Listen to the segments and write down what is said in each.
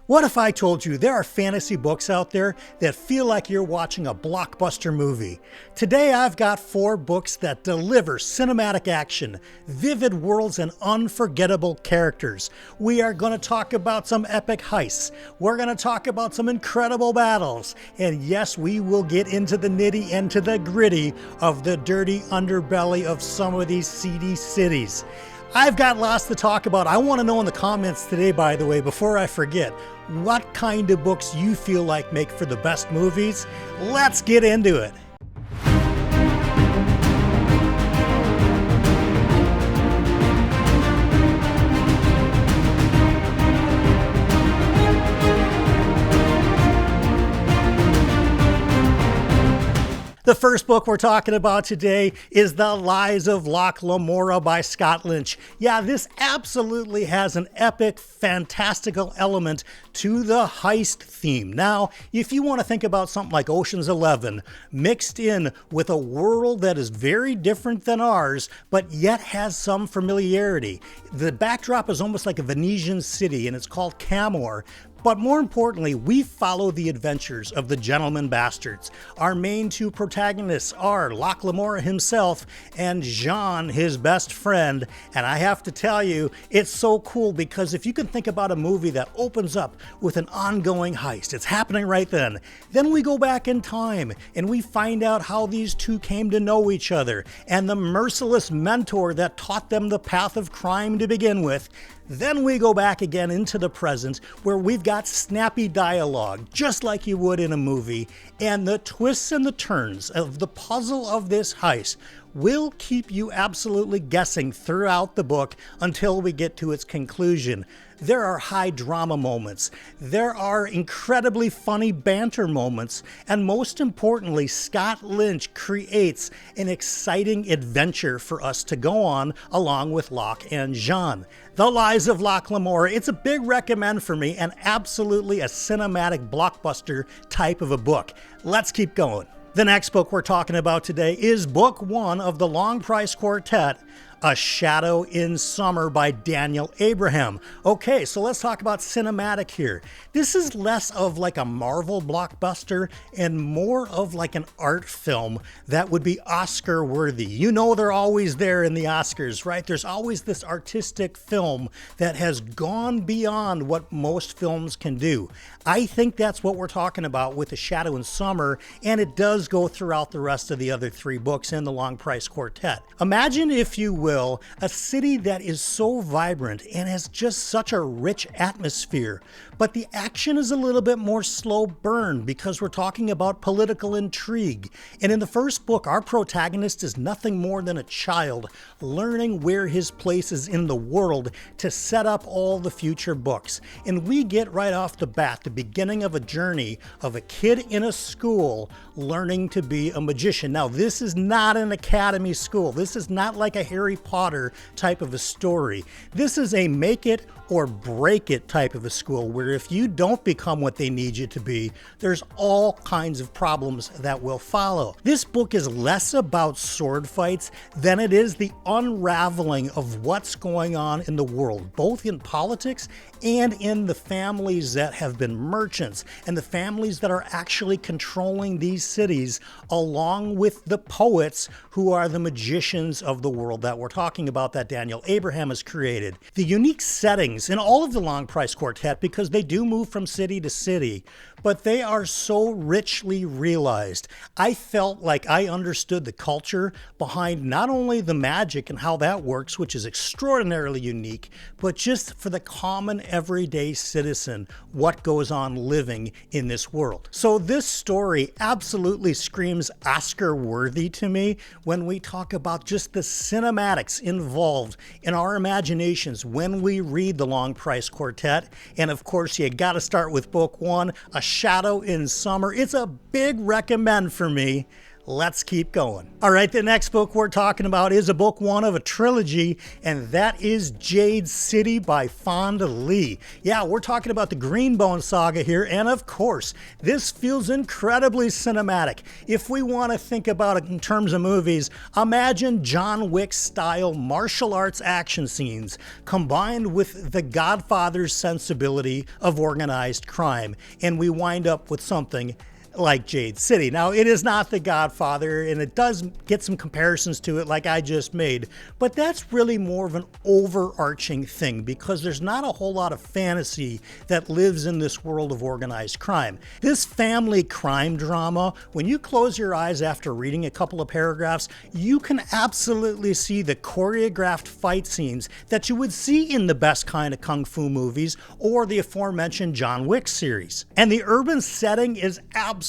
What if I told you there are fantasy books out there that feel like you're watching a blockbuster movie? Today I've got 4 books that deliver cinematic action, vivid worlds, and unforgettable characters. We are going to talk about some epic heists. We're going to talk about some incredible battles. And yes, we will get into the nitty and to the gritty of the dirty underbelly of some of these seedy cities. I've got lots to talk about. I want to know in the comments today, by the way, before I forget, what kind of books you feel like make for the best movies. Let's get into it. The first book we're talking about today is The Lies of Loch Lamora by Scott Lynch. Yeah, this absolutely has an epic, fantastical element to the heist theme. Now, if you want to think about something like Ocean's 11 mixed in with a world that is very different than ours, but yet has some familiarity. The backdrop is almost like a Venetian city, and it's called Camor. But more importantly, we follow the adventures of the gentleman bastards. Our main 2 protagonists are Loch Lamora himself and Jean, his best friend. And I have to tell you, it's so cool because if you can think about a movie that opens up with an ongoing heist, it's happening right then. Then we go back in time and we find out how these 2 came to know each other and the merciless mentor that taught them the path of crime to begin with. Then we go back again into the present where we've got snappy dialogue, just like you would in a movie, and the twists and the turns of the puzzle of this heist will keep you absolutely guessing throughout the book until we get to its conclusion. There are high drama moments, there are incredibly funny banter moments, and most importantly, Scott Lynch creates an exciting adventure for us to go on along with Loch and Jean. The Lies of Loch Lamora, it's a big recommend for me and absolutely a cinematic blockbuster type of a book. Let's keep going. The next book we're talking about today is book 1 of the Long Price Quartet, A Shadow in Summer by Daniel Abraham. Okay, so let's talk about cinematic here. This is less of like a Marvel blockbuster and more of like an art film that would be Oscar worthy. You know they're always there in the Oscars, right? There's always this artistic film that has gone beyond what most films can do. I think that's what we're talking about with A Shadow in Summer, and it does go throughout the rest of the other 3 books in the Long Price Quartet. Imagine, if you will, a city that is so vibrant and has just such a rich atmosphere, but the action is a little bit more slow burn because we're talking about political intrigue. And in the first book, our protagonist is nothing more than a child learning where his place is in the world to set up all the future books. And we get right off the bat the beginning of a journey of a kid in a school learning to be a magician. Now, this is not an academy school. This is not like a Harry Potter type of a story. This is a make it or break it type of a school where if you don't become what they need you to be, there's all kinds of problems that will follow. This book is less about sword fights than it is the unraveling of what's going on in the world, both in politics and in the families that have been merchants and the families that are actually controlling these cities, along with the poets who are the magicians of the world that we're talking about that Daniel Abraham has created. The unique settings in all of the Long Price Quartet, because they do move from city to city, but they are so richly realized. I felt like I understood the culture behind not only the magic and how that works, which is extraordinarily unique, but just for the common everyday citizen, what goes on living in this world. So this story absolutely screams Oscar worthy to me when we talk about just the cinematics involved in our imaginations when we read the Long Price Quartet. And of course, you got to start with book 1, A Shadow in Summer. It's a big recommend for me. Let's keep going. All right, the next book we're talking about is a book one of a trilogy, and that is Jade City by Fonda Lee. Yeah, we're talking about the Greenbone saga here, and of course, this feels incredibly cinematic. If we want to think about it in terms of movies, imagine John Wick-style martial arts action scenes combined with the Godfather's sensibility of organized crime, and we wind up with something like Jade City. Now, it is not The Godfather, and it does get some comparisons to it like I just made, but that's really more of an overarching thing because there's not a whole lot of fantasy that lives in this world of organized crime. This family crime drama, when you close your eyes after reading a couple of paragraphs, you can absolutely see the choreographed fight scenes that you would see in the best kind of kung fu movies or the aforementioned John Wick series. And the urban setting is absolutely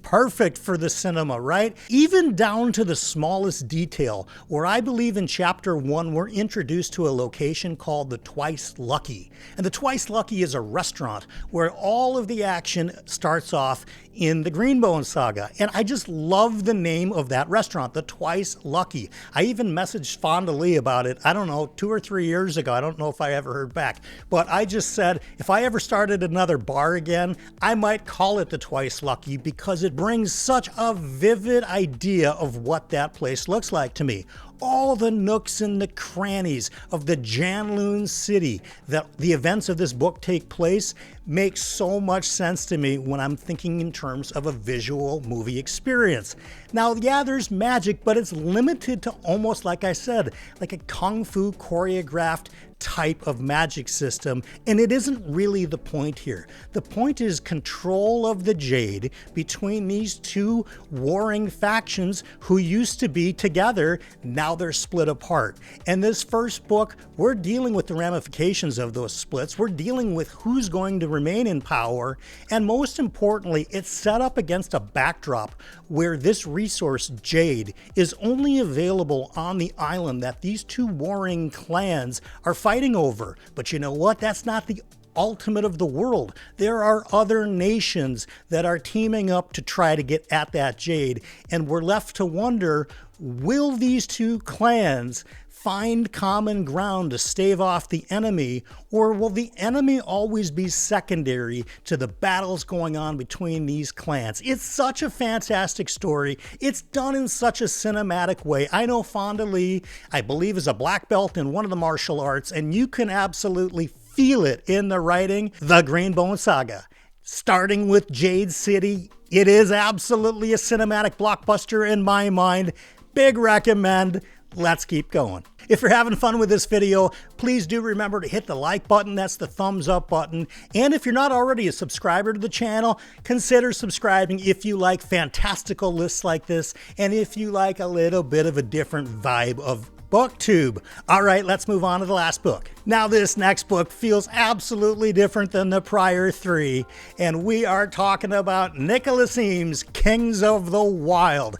perfect for the cinema, right? Even down to the smallest detail, where I believe in chapter 1 we're introduced to a location called the Twice Lucky. And the Twice Lucky is a restaurant where all of the action starts off in the Greenbone saga. And I just love the name of that restaurant, the Twice Lucky. I even messaged Fonda Lee about it, I don't know, 2 or 3 years ago. I don't know if I ever heard back. But I just said, if I ever started another bar again, I might call it the Twice Lucky because it brings such a vivid idea of what that place looks like to me. All the nooks and the crannies of the Janloon city that the events of this book take place makes so much sense to me when I'm thinking in terms of a visual movie experience. Now, yeah, there's magic, but it's limited to almost, like I said, like a kung fu choreographed type of magic system, and it isn't really the point here. The point is control of the Jade between these two warring factions who used to be together. Now they're split apart. And this first book, we're dealing with the ramifications of those splits. We're dealing with who's going to remain in power, and most importantly, it's set up against a backdrop where this resource, Jade, is only available on the island that these two warring clans are fighting over. But you know what? That's not the ultimate of the world. There are other nations that are teaming up to try to get at that Jade, and we're left to wonder, will these two clans find common ground to stave off the enemy, or will the enemy always be secondary to the battles going on between these clans? It's such a fantastic story. It's done in such a cinematic way. I know Fonda Lee, I believe, is a black belt in one of the martial arts, and you can absolutely feel it in the writing. The Greenbone Saga, starting with Jade City, it is absolutely a cinematic blockbuster in my mind. Big recommend. Let's keep going. If you're having fun with this video, please do remember to hit the like button. That's the thumbs up button. And if you're not already a subscriber to the channel, consider subscribing if you like fantastical lists like this and if you like a little bit of a different vibe of BookTube. All right, let's move on to the last book. Now, this next book feels absolutely different than the prior three, and we are talking about Nicholas Eames' Kings of the Wild.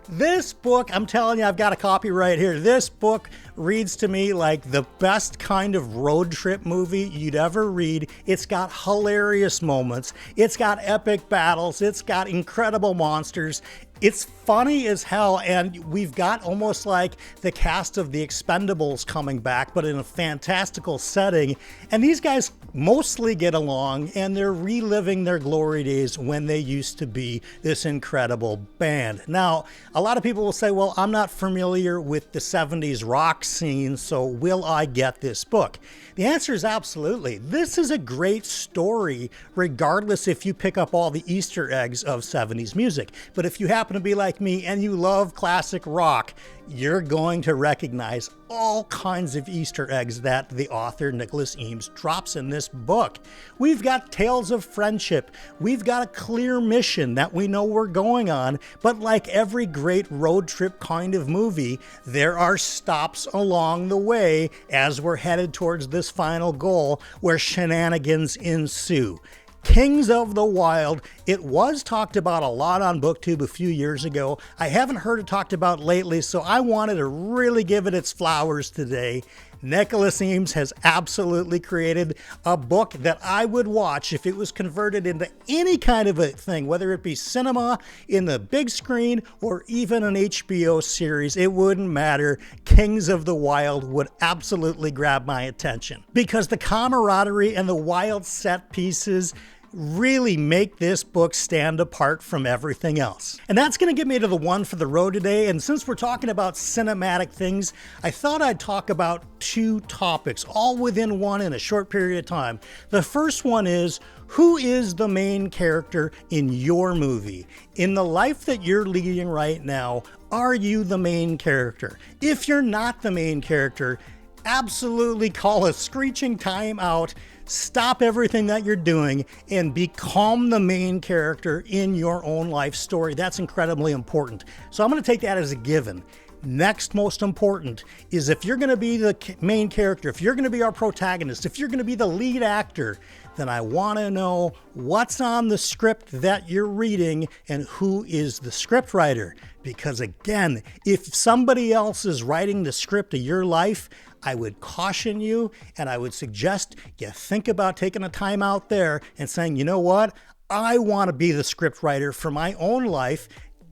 This book, I'm telling you, I've got a copy right here. This book reads to me like the best kind of road trip movie you'd ever read. It's got hilarious moments. It's got epic battles. It's got incredible monsters. It's funny as hell, and we've got almost like the cast of The Expendables coming back, but in a fantastical setting. And these guys mostly get along, and they're reliving their glory days when they used to be this incredible band. Now, a lot of people will say, well, I'm not familiar with the 70s rock scene, so will I get this book? The answer is absolutely. This is a great story, regardless if you pick up all the Easter eggs of 70s music. But if you happen to be like me and you love classic rock, you're going to recognize all kinds of Easter eggs that the author Nicholas Eames drops in this book. We've got tales of friendship. We've got a clear mission that we know we're going on, but like every great road trip kind of movie, there are stops along the way as we're headed towards this final goal where shenanigans ensue. Kings of the Wild. It was talked about a lot on BookTube a few years ago. I haven't heard it talked about lately, so I wanted to really give it its flowers today. Nicholas Eames has absolutely created a book that I would watch if it was converted into any kind of a thing, whether it be cinema, in the big screen, or even an HBO series. It wouldn't matter. Kings of the Wild would absolutely grab my attention because the camaraderie and the wild set pieces really make this book stand apart from everything else. And that's going to get me to the one for the road today. And since we're talking about cinematic things, I thought I'd talk about two topics, all within one in a short period of time. The first one is, who is the main character in your movie? In the life that you're leading right now, are you the main character? If you're not the main character, absolutely call a screeching time out. Stop everything that you're doing and become the main character in your own life story. That's incredibly important. So I'm going to take that as a given. Next most important is, if you're going to be the main character, if you're going to be our protagonist, if you're going to be the lead actor, then I want to know what's on the script that you're reading and who is the script writer. Because again, if somebody else is writing the script of your life, I would caution you and I would suggest you think about taking a time out there and saying, you know what? I want to be the script writer for my own life.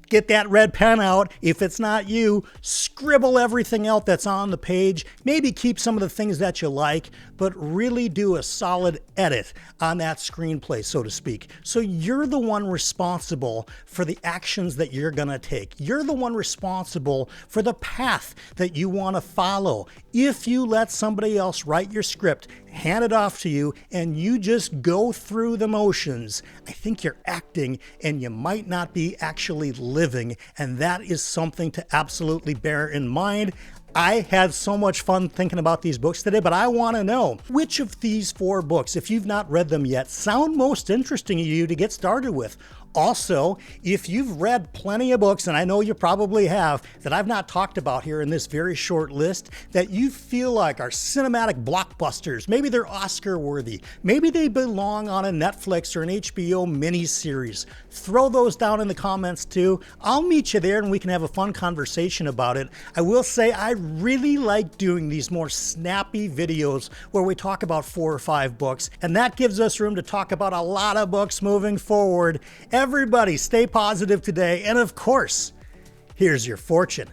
Get that red pen out. If it's not you, scribble everything out that's on the page. Maybe keep some of the things that you like, but really do a solid edit on that screenplay, so to speak. So you're the one responsible for the actions that you're going to take. You're the one responsible for the path that you want to follow. If you let somebody else write your script, hand it off to you, and you just go through the motions, I think you're acting and you might not be actually living, and that is something to absolutely bear in mind. I had so much fun thinking about these books today, but I want to know which of these 4 books, if you've not read them yet, sound most interesting to you to get started with. Also, if you've read plenty of books, and I know you probably have, that I've not talked about here in this very short list, that you feel like are cinematic blockbusters, maybe they're Oscar worthy, maybe they belong on a Netflix or an HBO miniseries, throw those down in the comments too. I'll meet you there and we can have a fun conversation about it. I will say I really like doing these more snappy videos where we talk about 4 or 5 books, and that gives us room to talk about a lot of books moving forward. Everybody stay positive today, and of course, here's your fortune.